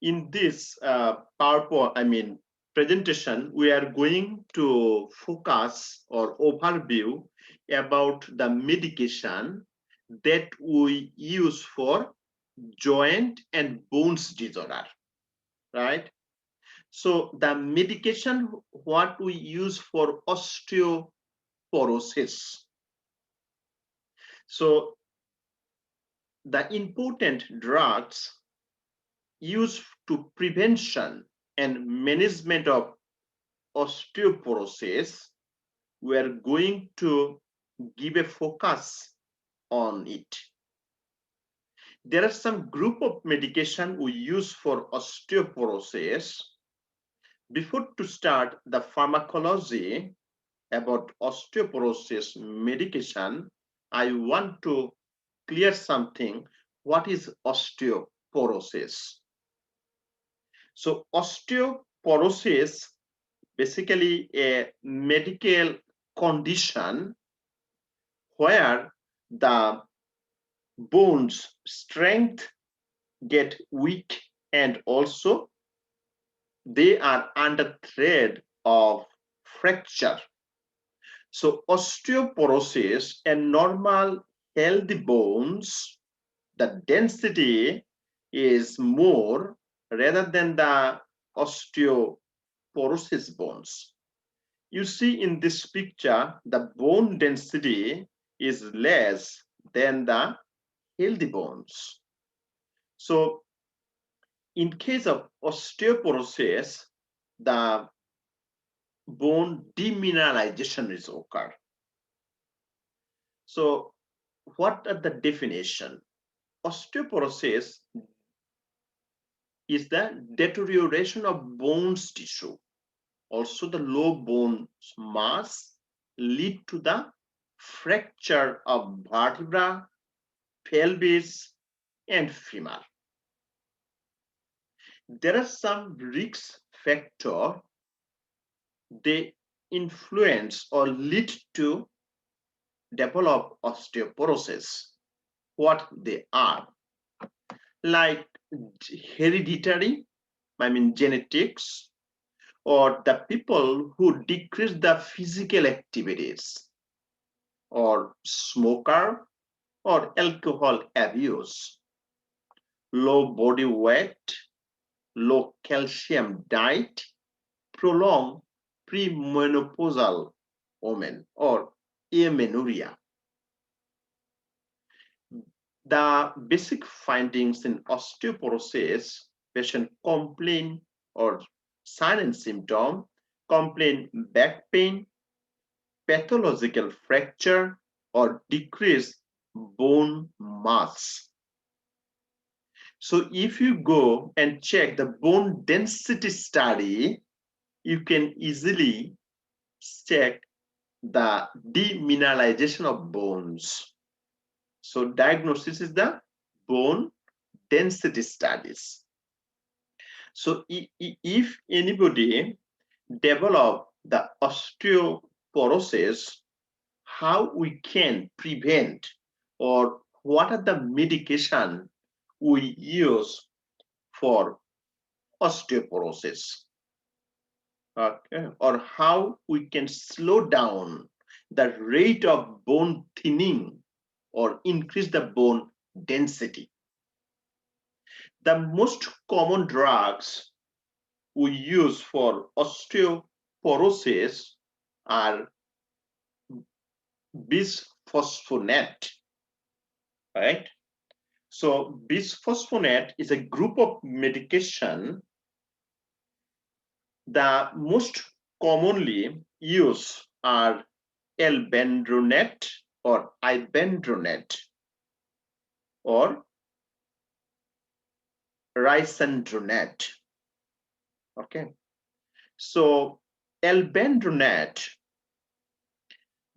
In this PowerPoint, presentation, we are going to focus or overview about the medication that we use for joint and bones disorder, right? So the medication what we use for osteoporosis. So the important drugs used to prevention and management of osteoporosis, we are going to give a focus on it. There are some group of medication we use for osteoporosis. Before to start the pharmacology about osteoporosis medication, I want to clear something. What is osteoporosis? So osteoporosis basically a medical condition where the bones strength get weak and also they are under threat of fracture. So osteoporosis and normal healthy bones, the density is more rather than the osteoporosis bones. You see in this picture, the bone density is less than the healthy bones. So in case of osteoporosis, the bone demineralization is occur. So what are the definition? Osteoporosis is the deterioration of bones tissue. Also the low bone mass lead to the fracture of vertebra, pelvis, and femur. There are some risk factors they influence or lead to develop osteoporosis. What they are, like hereditary, genetics, or the people who decrease the physical activities, or smoker, or alcohol abuse, low body weight, low calcium diet, prolonged premenopausal women, or amenorrhea. The basic findings in osteoporosis, patient complain or sign and symptom, complain back pain, pathological fracture, or decreased bone mass. So if you go and check the bone density study, you can easily check the demineralization of bones. So diagnosis is the bone density studies. So if anybody develop the osteoporosis, how we can prevent, or what are the medication we use for osteoporosis, okay, or how we can slow down the rate of bone thinning or increase the bone density. The most common drugs we use for osteoporosis are bisphosphonate, right? So bisphosphonate is a group of medication. The most commonly used are Alendronate or Ibandronate or Raloxifene. Okay, so Alendronate,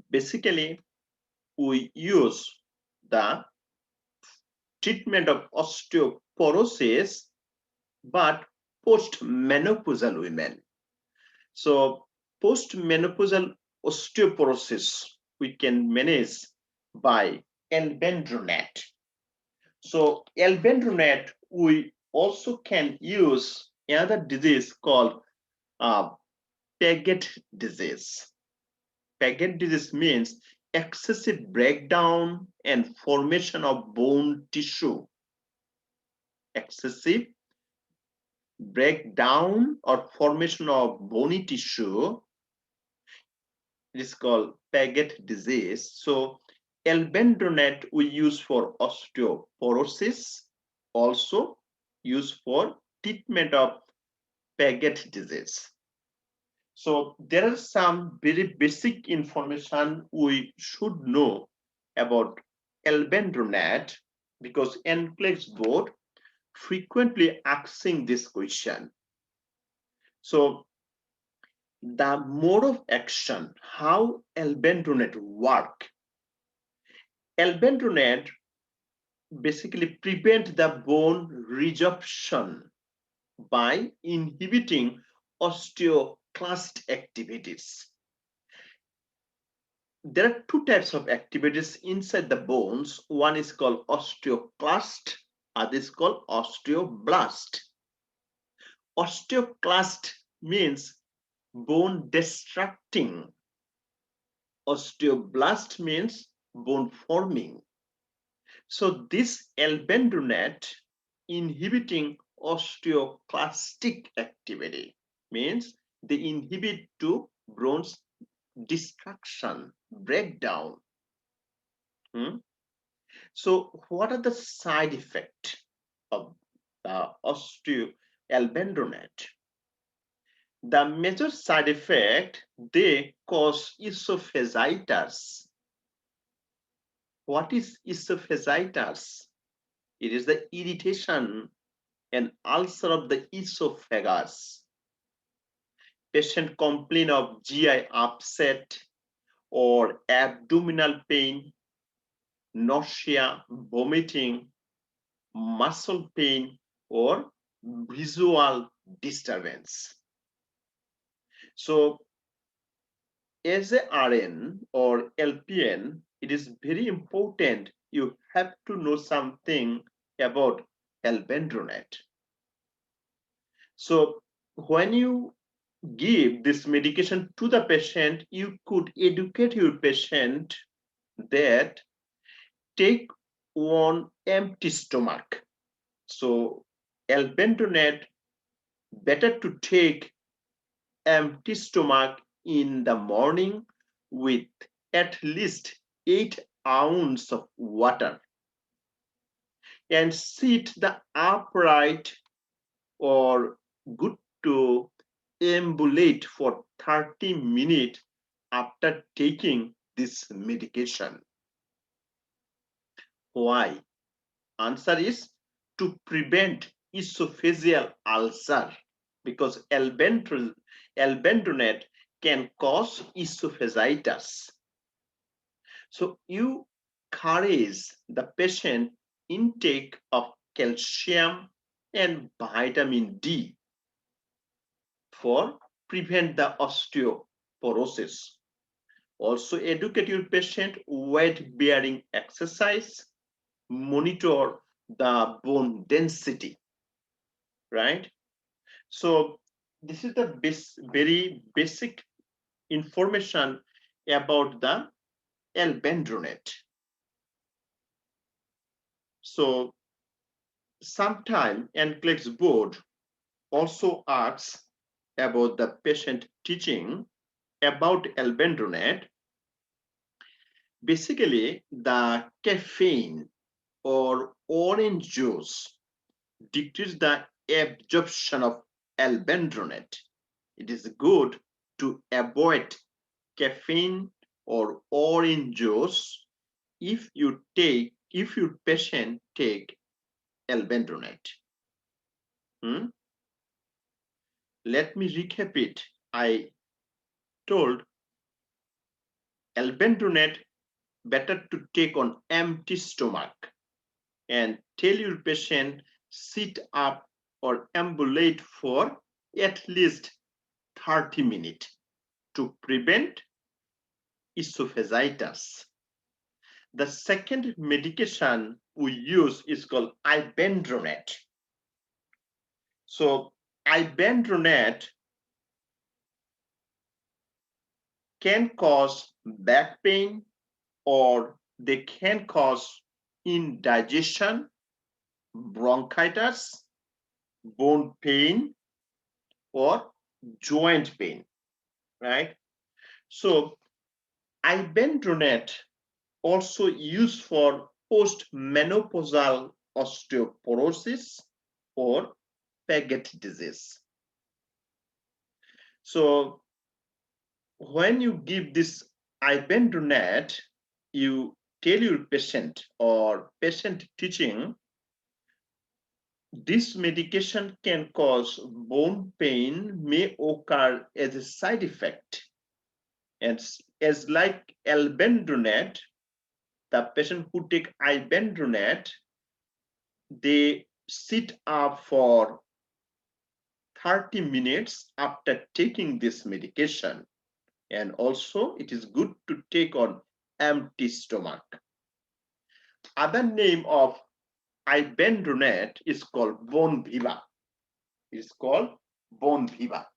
basically we use the treatment of osteoporosis but post-menopausal women. So post-menopausal osteoporosis we can manage by Alendronate. So Alendronate we also can use another disease called Paget disease. Paget disease means excessive breakdown and formation of bone tissue. Excessive breakdown or formation of bony tissue, it is called Paget disease. So Albendronate we use for osteoporosis, also used for treatment of Paget disease. So there are some very basic information we should know about Albendronate, because NCLEX board frequently asking this question. So the mode of action, how Albendronate work. Albendronate basically prevent the bone resorption by inhibiting osteoclast activities. There are two types of activities inside the bones. One is called osteoclast, other is called osteoblast. Osteoclast means bone destructing. Osteoblast means bone forming. So this Albendronate inhibiting osteoclastic activity means they inhibit to bones destruction, breakdown. So what are the side effects of the Albendronate? The major side effect, they cause esophagitis. What is esophagitis? It is the irritation and ulcer of the esophagus. Patient complain of GI upset or abdominal pain, nausea, vomiting, muscle pain, or visual disturbance. So as a RN or LPN, it is very important you have to know something about Albendronate. So when you give this medication to the patient, you could educate your patient that take one empty stomach. So Albendronate better to take empty stomach in the morning with at least 8 ounces of water, and sit the upright or good to ambulate for 30 minutes after taking this medication. Why? Answer is to prevent esophageal ulcer, because Albendronate can cause esophagitis. So you encourage the patient intake of calcium and vitamin D for prevent the osteoporosis. Also educate your patient weight bearing exercise, monitor the bone density, right? So this is the very basic information about the Albendronate. So sometime NCLEX board also asks about the patient teaching about Albendronate. Basically, the caffeine or orange juice decrease the absorption of Albendronate. It is good to avoid caffeine or orange juice if your patient take Albendronate. Let me recap it. I told Albendronate better to take on empty stomach, and tell your patient sit up or ambulate for at least 30 minutes to prevent esophagitis. The second medication we use is called Ibandronate. So Ibandronate can cause back pain, or they can cause indigestion, bronchitis, bone pain, or joint pain, right? So Ibandronate also used for postmenopausal osteoporosis or Paget disease. So when you give this Ibandronate, you tell your patient or patient teaching this medication can cause bone pain may occur as a side effect. And as like Alendronate, the patient who take Ibandronate, they sit up for 30 minutes after taking this medication. And also it is good to take on empty stomach. Other name of Ibandronate is called Bone Viva. It is called Bone Viva.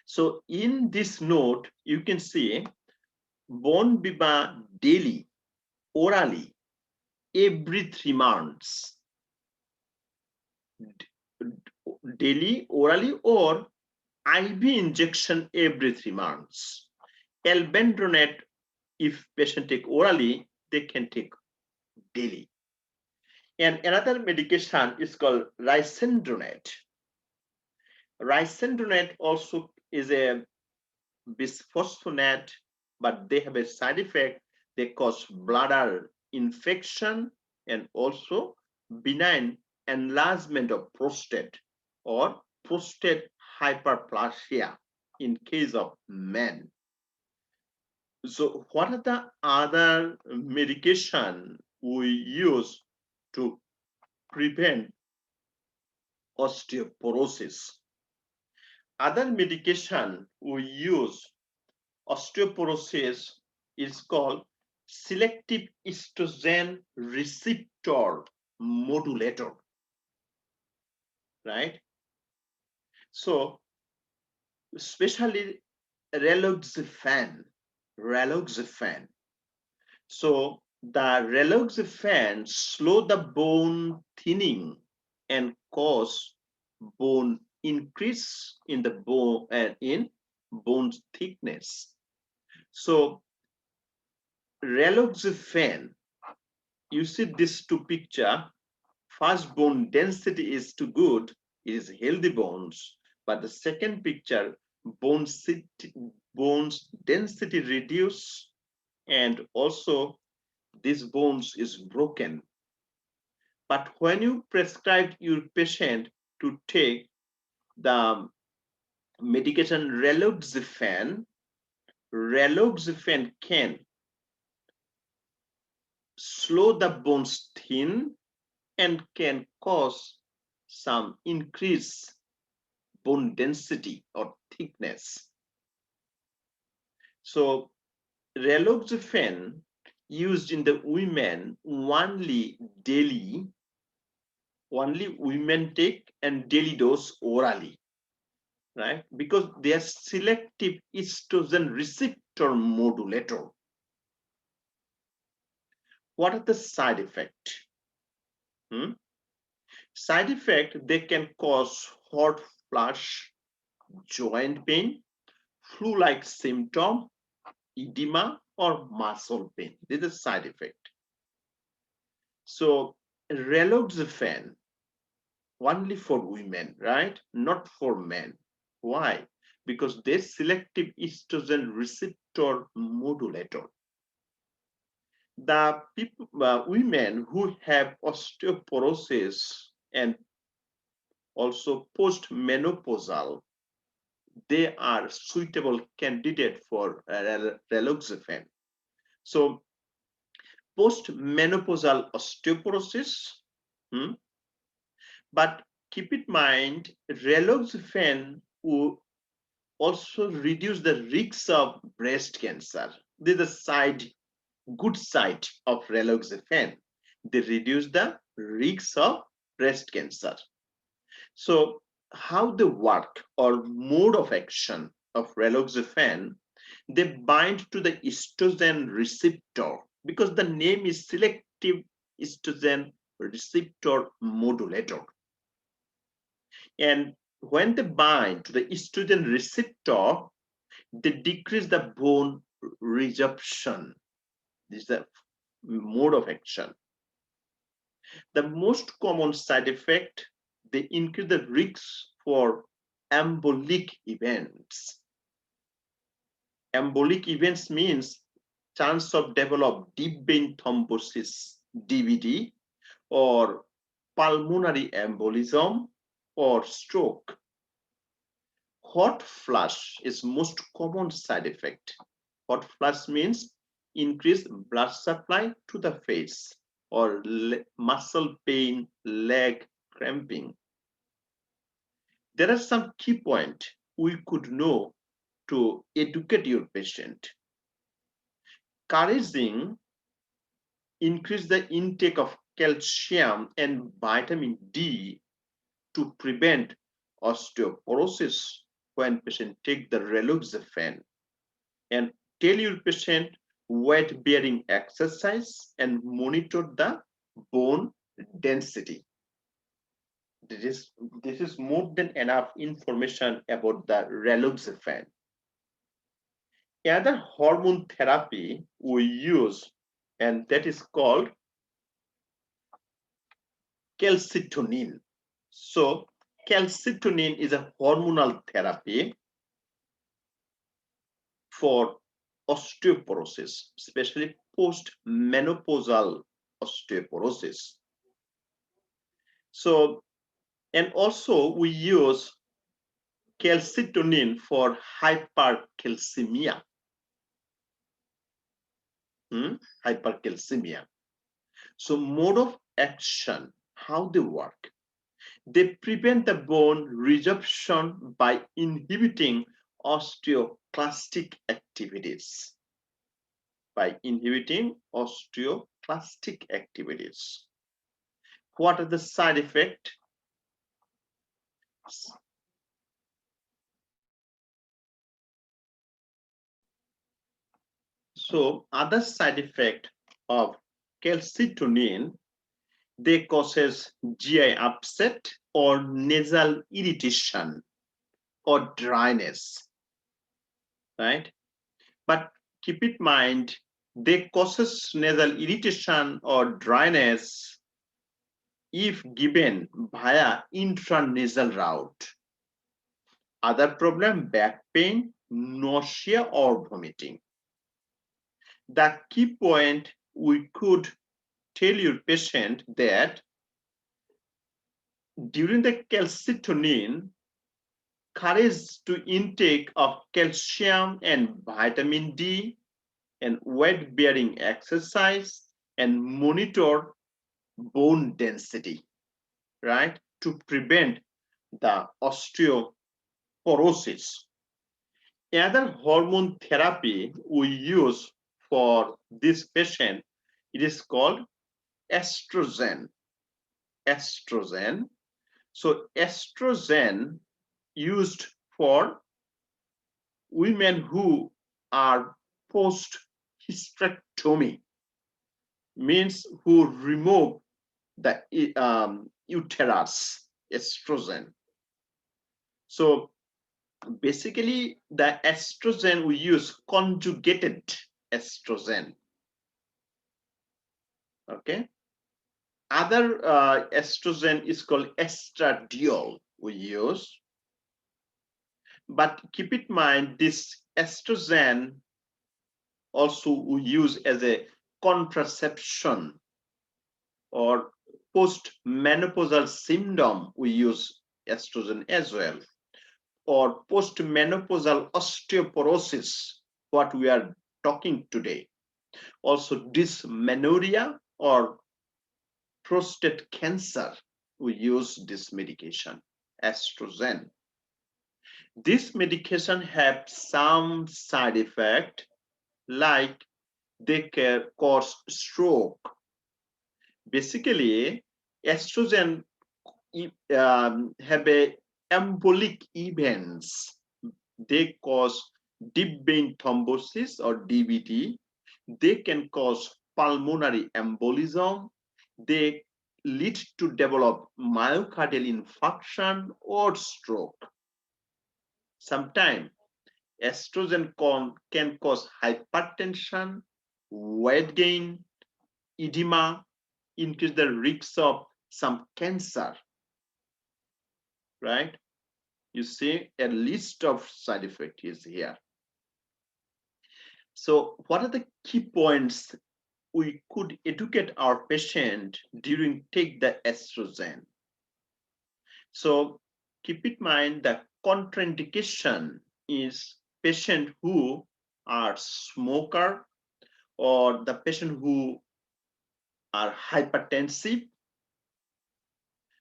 So in this note, you can see Bone Viva daily, orally, every 3 months. Daily, orally, or IV injection every 3 months. Alendronate, if patient take orally, they can take daily. And another medication is called Risendronate. Risendronate also is a bisphosphonate, but they have a side effect. They cause bladder infection and also benign enlargement of prostate or prostate hyperplasia in case of men. So what are the other medication we use to prevent osteoporosis? Other medication we use osteoporosis is called selective estrogen receptor modulator, right? So especially Raloxifene. So the Raloxifene slow the bone thinning and cause bone increase in the bone and in bone thickness. So Raloxifene, you see these two picture. First, bone density is too good, it is healthy bones. But the second picture, bones density reduce, and also this bones is broken. But when you prescribe your patient to take the medication Raloxifene can slow the bones thin and can cause some increase bone density or thickness. So Raloxifene used in the women only daily, only women take and daily dose orally, right? Because they are selective estrogen receptor modulator. What are the side effects? Side effect, they can cause hot flush, joint pain, flu-like symptom, edema, or muscle pain. This is a side effect. So Raloxifene only for women, right? Not for men. Why? Because they selective estrogen receptor modulator. The people, women who have osteoporosis and also postmenopausal, they are suitable candidate for Raloxifene. So postmenopausal osteoporosis, but keep in mind, Raloxifene will also reduce the risk of breast cancer. This is the good side of Raloxifene. They reduce the risk of breast cancer. So how they work or mode of action of Raloxifene, they bind to the estrogen receptor because the name is selective estrogen receptor modulator. And when they bind to the estrogen receptor, they decrease the bone resorption. This is the mode of action. The most common side effect, they increase the risk for embolic events. Embolic events means chance of develop deep vein thrombosis, DVT, or pulmonary embolism or stroke. Hot flush is most common side effect. Hot flush means increased blood supply to the face or muscle pain, leg cramping. There are some key points we could know to educate your patient. Encouraging increase the intake of calcium and vitamin D to prevent osteoporosis when patient take the Raloxifene, and tell your patient weight bearing exercise and monitor the bone density. This is more than enough information about the Raloxifene. Another hormone therapy we use, and that is called calcitonin. So calcitonin is a hormonal therapy for osteoporosis, especially post-menopausal osteoporosis. So, and also we use calcitonin for hypercalcemia. Hypercalcemia. So mode of action, how they work. They prevent the bone resorption by inhibiting osteoclastic activities. By inhibiting osteoclastic activities. What are the side effects? So other side effect of calcitonin, they causes GI upset or nasal irritation or dryness, right? But keep in mind, they causes nasal irritation or dryness if given via intranasal route. Other problem, back pain, nausea or vomiting. The key point, we could tell your patient that during the calcitonin, courage to intake of calcium and vitamin D and weight bearing exercise and monitor bone density, right? To prevent the osteoporosis. Another hormone therapy we use for this patient, it is called estrogen. Estrogen. So estrogen used for women who are post hysterectomy, means who remove the uterus. Estrogen. So basically the estrogen we use conjugated estrogen. Okay. Other estrogen is called estradiol we use. But keep in mind, this estrogen also we use as a contraception, or post-menopausal syndrome we use estrogen as well, or post-menopausal osteoporosis, what we are talking today. Also dysmenorrhea or prostate cancer, we use this medication, estrogen. This medication have some side effect, like they can cause stroke. Basically, estrogen have a embolic events. They cause deep vein thrombosis or DVT. They can cause pulmonary embolism. They lead to develop myocardial infarction or stroke. Sometimes estrogen can cause hypertension, weight gain, edema, increase the risk of some cancer, right? You see a list of side effects is here. So what are the key points we could educate our patient during take the estrogen? So keep in mind that contraindication is patient who are smoker or the patient who are hypertensive.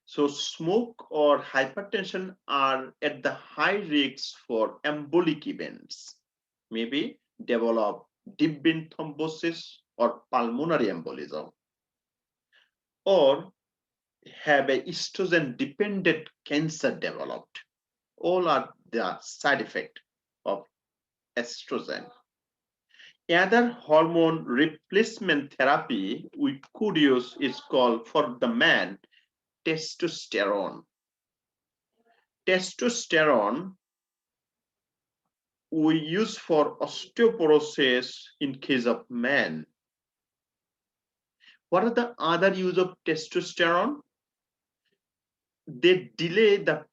So smoke or hypertension are at the high risk for embolic events, maybe develop deep vein thrombosis or pulmonary embolism, or have a estrogen dependent cancer developed. All are the side effect of estrogen. Another hormone replacement therapy we could use is called for the man testosterone. Testosterone we use for osteoporosis in case of men. What are the other use of testosterone? They delay the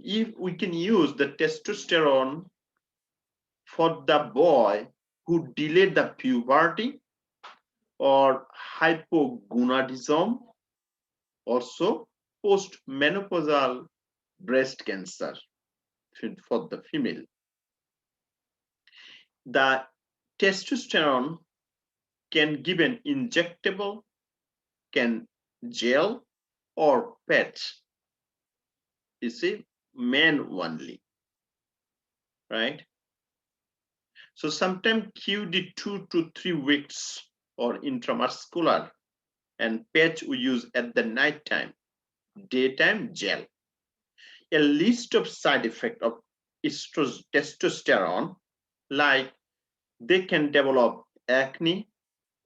if we can use the testosterone for the boy who delayed the puberty or hypogonadism, also postmenopausal breast cancer for the female. The testosterone can give an injectable, can gel or patch. You see, men only, right? So sometimes QD 2 to 3 weeks or intramuscular, and patch we use at the night time, daytime gel. A list of side effects of testosterone, like they can develop acne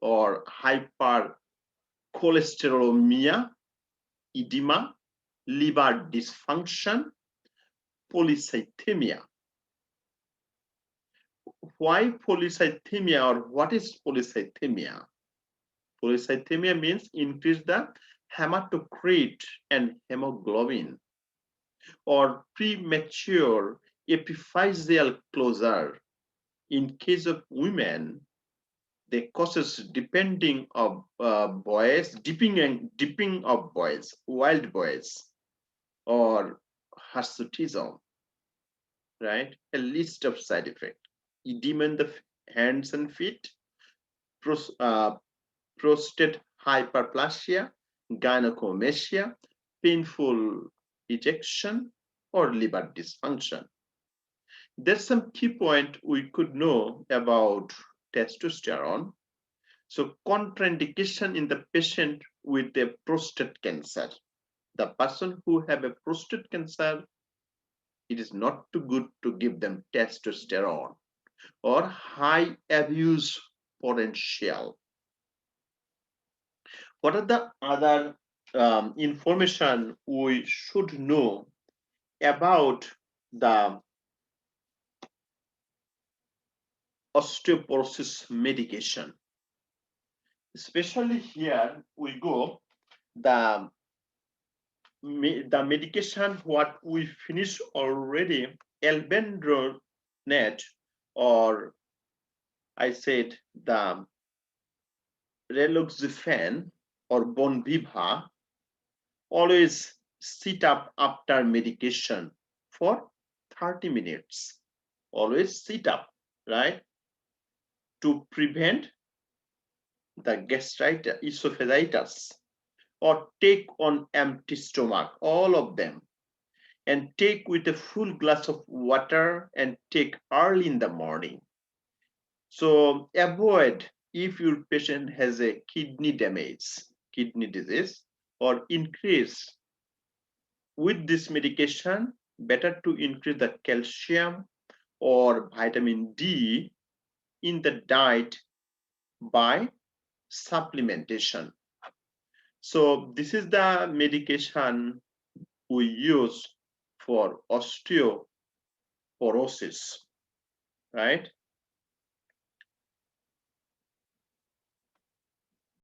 or hypercholesterolemia, edema, liver dysfunction, polycythemia. Why polycythemia or what is polycythemia? Polycythemia means increase the hematocrit and hemoglobin, or premature epiphyseal closure. In case of women, they causes depending of boys, dipping of boys, wild boys, or hirsutism, right? A list of side effects. Edema in the hands and feet, prostate hyperplasia, gynecomastia, painful ejection, or liver dysfunction. There's some key point we could know about testosterone. So contraindication in the patient with a prostate cancer. The person who have a prostate cancer, it is not too good to give them testosterone or high abuse potential. What are the other information we should know about the osteoporosis medication? Especially here we go the medication what we finished already, Albendronate, or I said the Raloxifene or Bonviva. Always sit up after medication for 30 minutes. Always sit up, right? To prevent the gastritis, esophagitis, or take on empty stomach, all of them. And take with a full glass of water and take early in the morning. So avoid if your patient has a kidney damage, kidney disease, or increase with this medication, better to increase the calcium or vitamin D in the diet by supplementation. So this is the medication we use for osteoporosis, right?